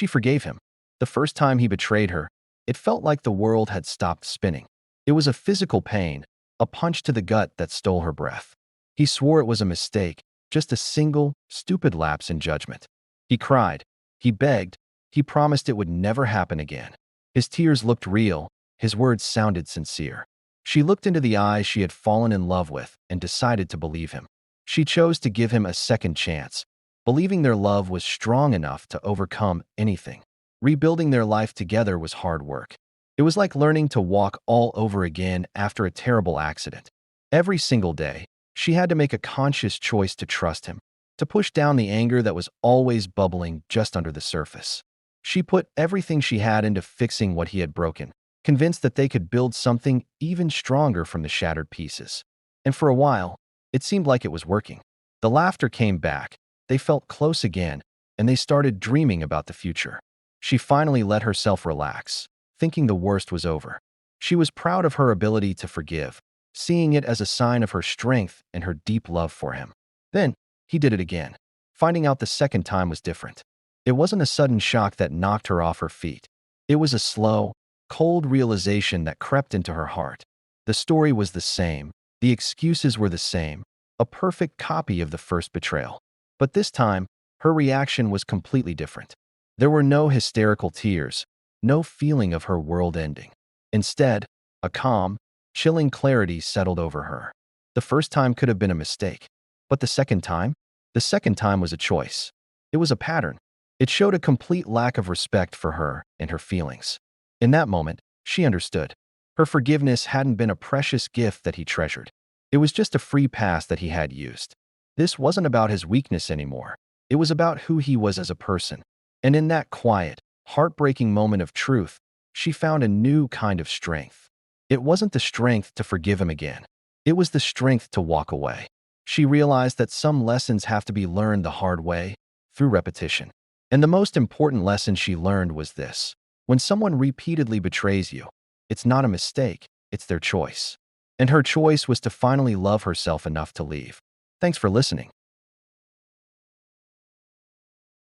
She forgave him. The first time he betrayed her, it felt like the world had stopped spinning. It was a physical pain, a punch to the gut that stole her breath. He swore it was a mistake, just a single, stupid lapse in judgment. He cried. He begged. He promised it would never happen again. His tears looked real. His words sounded sincere. She looked into the eyes she had fallen in love with and decided to believe him. She chose to give him a second chance, believing their love was strong enough to overcome anything. Rebuilding their life together was hard work. It was like learning to walk all over again after a terrible accident. Every single day, she had to make a conscious choice to trust him, to push down the anger that was always bubbling just under the surface. She put everything she had into fixing what he had broken, convinced that they could build something even stronger from the shattered pieces. And for a while, it seemed like it was working. The laughter came back, they felt close again, and they started dreaming about the future. She finally let herself relax, thinking the worst was over. She was proud of her ability to forgive, seeing it as a sign of her strength and her deep love for him. Then, he did it again, finding out the second time was different. It wasn't a sudden shock that knocked her off her feet. It was a slow, cold realization that crept into her heart. The story was the same, the excuses were the same, a perfect copy of the first betrayal. But this time, her reaction was completely different. There were no hysterical tears, no feeling of her world ending. Instead, a calm, chilling clarity settled over her. The first time could have been a mistake. But the second time? The second time was a choice. It was a pattern. It showed a complete lack of respect for her and her feelings. In that moment, she understood. Her forgiveness hadn't been a precious gift that he treasured. It was just a free pass that he had used. This wasn't about his weakness anymore. It was about who he was as a person. And in that quiet, heartbreaking moment of truth, she found a new kind of strength. It wasn't the strength to forgive him again. It was the strength to walk away. She realized that some lessons have to be learned the hard way, through repetition. And the most important lesson she learned was this. When someone repeatedly betrays you, it's not a mistake, it's their choice. And her choice was to finally love herself enough to leave. Thanks for listening.